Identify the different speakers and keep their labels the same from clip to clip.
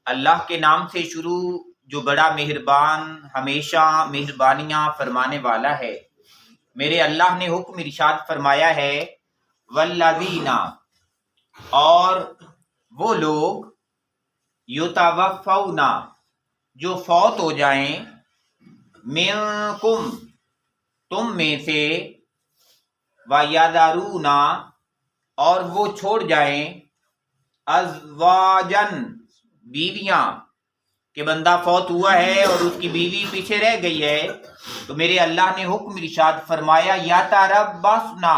Speaker 1: اللہ کے نام سے شروع جو بڑا مہربان ہمیشہ مہربانیاں فرمانے والا ہے۔ میرے اللہ نے حکم ارشاد فرمایا ہے والذین، اور وہ لوگ یتوفون جو فوت ہو جائیں، منکم تم میں سے، ویذرون اور وہ چھوڑ جائیں، ازواجن بیویاں، کہ بندہ فوت ہوا ہے اور اس کی بیوی پیچھے رہ گئی ہے، تو میرے اللہ نے حکم ارشاد فرمایا یتربصنا،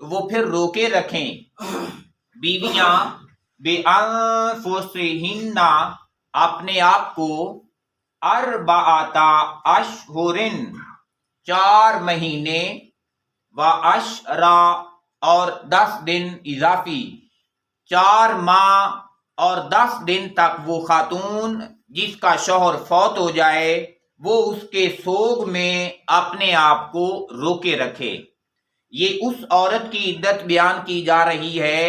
Speaker 1: تو وہ پھر روکے رکھیں بیویاں، بانفسہن اپنے آپ کو، اربعۃ اشہر 4 مہینے، وعشرا اور 10 دن اضافی، 4 ماہ اور 10 دن تک وہ خاتون جس کا شوہر فوت ہو جائے وہ اس کے سوگ میں اپنے آپ کو روکے رکھے۔ یہ اس عورت کی عدت بیان کی جا رہی ہے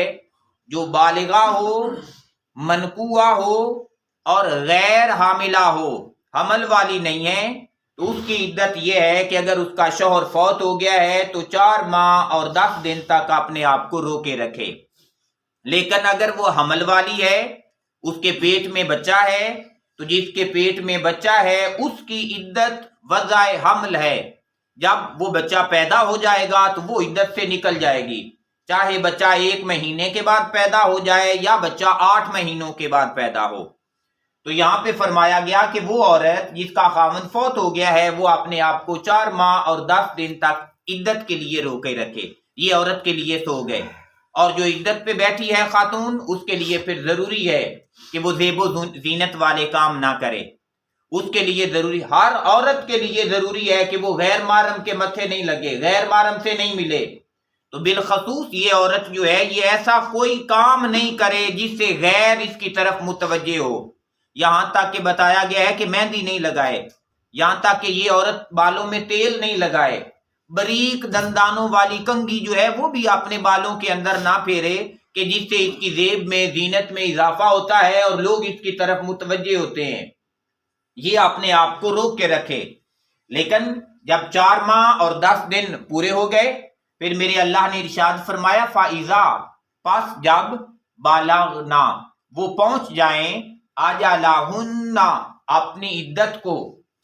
Speaker 1: جو بالغہ ہو، منکوحہ ہو اور غیر حاملہ ہو، حمل والی نہیں ہے، تو اس کی عدت یہ ہے کہ اگر اس کا شوہر فوت ہو گیا ہے تو 4 ماہ اور 10 دن تک اپنے آپ کو روکے رکھے۔ لیکن اگر وہ حمل والی ہے، اس کے پیٹ میں بچہ ہے، تو جس کے پیٹ میں بچہ ہے اس کی عدت وضع حمل ہے، جب وہ بچہ پیدا ہو جائے گا تو وہ عدت سے نکل جائے گی، چاہے بچہ 1 مہینے کے بعد پیدا ہو جائے یا بچہ 8 مہینوں کے بعد پیدا ہو۔ تو یہاں پہ فرمایا گیا کہ وہ عورت جس کا خاوند فوت ہو گیا ہے وہ اپنے آپ کو 4 ماہ اور 10 دن تک عدت کے لیے روکے رکھے، یہ عورت کے لیے سو گئے۔ اور جو عدت پہ بیٹھی ہے خاتون، اس کے لیے پھر ضروری ہے کہ وہ زیب و زینت والے کام نہ کرے، اس کے لیے ضروری، ہر عورت کے لیے ضروری ہے کہ وہ غیر محرم کے متھے نہیں لگے، غیر محرم سے نہیں ملے۔ تو بالخصوص یہ عورت جو ہے یہ ایسا کوئی کام نہیں کرے جس سے غیر اس کی طرف متوجہ ہو، یہاں تک کہ بتایا گیا ہے کہ مہندی نہیں لگائے، یہاں تک کہ یہ عورت بالوں میں تیل نہیں لگائے، بریک دندانوں والی کنگھی جو ہے وہ بھی اپنے بالوں کے اندر نہ پھیرے کہ جس سے اس کی زیب میں زینت میں اضافہ ہوتا ہے اور لوگ اس کی طرف متوجہ ہوتے ہیں، یہ اپنے آپ کو روک کے رکھے۔ لیکن جب 4 ماہ اور 10 دن پورے ہو گئے پھر میرے اللہ نے ارشاد فرمایا فَإِذَا، پس جب، بالغنا وہ پہنچ جائیں، اجلہن اپنی عدت کو،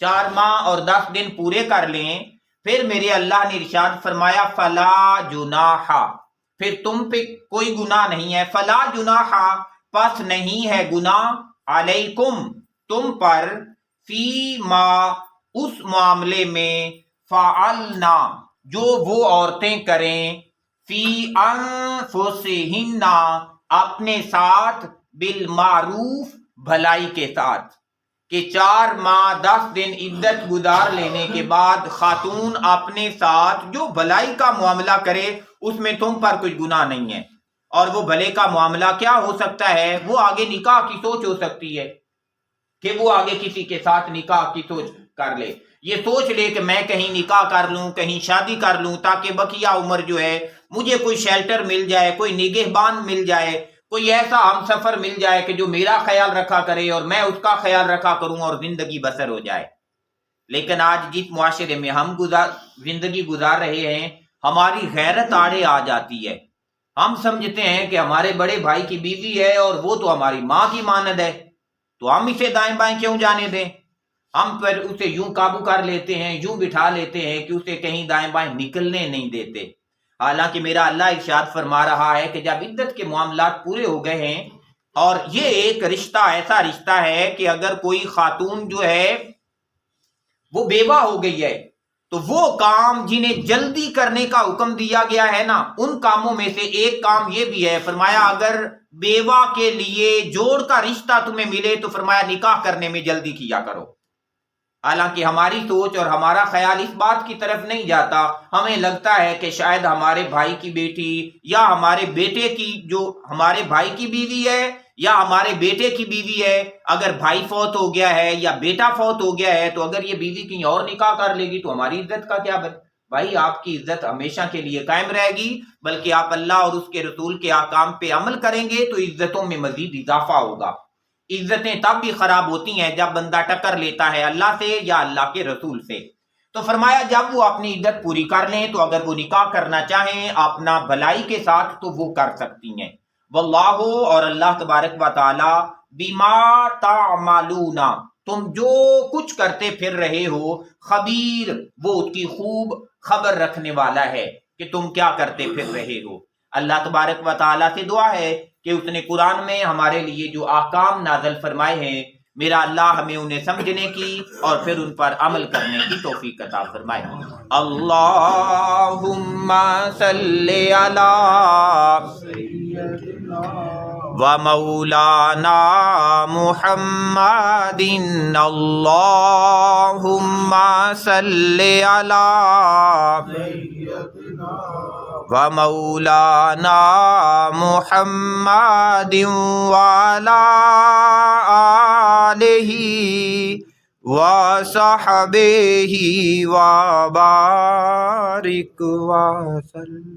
Speaker 1: 4 ماہ اور 10 دن پورے کر لیں، پھر میرے اللہ نے ارشاد فرمایا فلا جناح، پھر تم پہ کوئی گناہ نہیں ہے، فلا جناح پس نہیں ہے گناہ، علیکم تم پر، فی ما اس معاملے میں، فعلنا جو وہ عورتیں کریں، فی انفسہن اپنے ساتھ، بالمعروف بھلائی کے ساتھ، کہ 4 ماہ 10 دن عدت گزار لینے کے بعد خاتون اپنے ساتھ جو بھلائی کا معاملہ کرے اس میں تم پر کوئی گناہ نہیں ہے۔ اور وہ بھلے کا معاملہ کیا ہو سکتا ہے؟ وہ آگے نکاح کی سوچ ہو سکتی ہے کہ وہ آگے کسی کے ساتھ نکاح کی سوچ کر لے، یہ سوچ لے کہ میں کہیں نکاح کر لوں، کہیں شادی کر لوں تاکہ بقیہ عمر جو ہے مجھے کوئی شیلٹر مل جائے، کوئی نگہبان مل جائے، کوئی ایسا ہم سفر مل جائے کہ جو میرا خیال رکھا کرے اور میں اس کا خیال رکھا کروں اور زندگی بسر ہو جائے۔ لیکن آج جس معاشرے میں ہم زندگی گزار رہے ہیں، ہماری غیرت آڑے آ جاتی ہے، ہم سمجھتے ہیں کہ ہمارے بڑے بھائی کی بیوی ہے اور وہ تو ہماری ماں کی مانند ہے، تو ہم اسے دائیں بائیں کیوں جانے دیں؟ ہم پھر اسے یوں قابو کر لیتے ہیں، یوں بٹھا لیتے ہیں کہ اسے کہیں دائیں بائیں نکلنے نہیں دیتے۔ حالانکہ میرا اللہ ارشاد فرما رہا ہے کہ جب عدت کے معاملات پورے ہو گئے ہیں، اور یہ ایک رشتہ ایسا رشتہ ہے کہ اگر کوئی خاتون جو ہے وہ بیوہ ہو گئی ہے تو وہ کام جنہیں جلدی کرنے کا حکم دیا گیا ہے نا، ان کاموں میں سے ایک کام یہ بھی ہے، فرمایا اگر بیوہ کے لیے جوڑ کا رشتہ تمہیں ملے تو فرمایا نکاح کرنے میں جلدی کیا کرو۔ حالانکہ ہماری سوچ اور ہمارا خیال اس بات کی طرف نہیں جاتا، ہمیں لگتا ہے کہ شاید ہمارے بھائی کی بیٹی یا ہمارے بیٹے کی، جو ہمارے بھائی کی بیوی ہے یا ہمارے بیٹے کی بیوی ہے، اگر بھائی فوت ہو گیا ہے یا بیٹا فوت ہو گیا ہے تو اگر یہ بیوی کہیں اور نکاح کر لے گی تو ہماری عزت کا کیا بنے؟ بھائی آپ کی عزت ہمیشہ کے لیے قائم رہے گی، بلکہ آپ اللہ اور اس کے رسول کے احکام پہ عمل کریں گے تو عزتوں میں مزید اضافہ ہوگا۔ عزتیں تب بھی خراب ہوتی ہیں جب بندہ ٹکر لیتا ہے اللہ سے یا اللہ کے رسول سے۔ تو فرمایا جب وہ اپنی عدت پوری کر لیں تو اگر وہ نکاح کرنا چاہیں اپنا بھلائی کے ساتھ تو وہ کر سکتی ہیں۔ واللہ، اور اللہ تبارک و تعالی، بما تعملون، تم جو کچھ کرتے پھر رہے ہو، خبیر، وہ اس کی خوب خبر رکھنے والا ہے کہ تم کیا کرتے پھر رہے ہو۔ اللہ تبارک و تعالیٰ سے دعا ہے کہ اس نے قرآن میں ہمارے لیے جو احکام نازل فرمائے ہیں، میرا اللہ ہمیں انہیں سمجھنے کی اور پھر ان پر عمل کرنے کی توفیق عطا فرمائے۔ اللہم صلی علی و مولانا محمد، اللہم صلی علی و مولانا محمد وعلی آلہ وصحبہ وبارک وسلم۔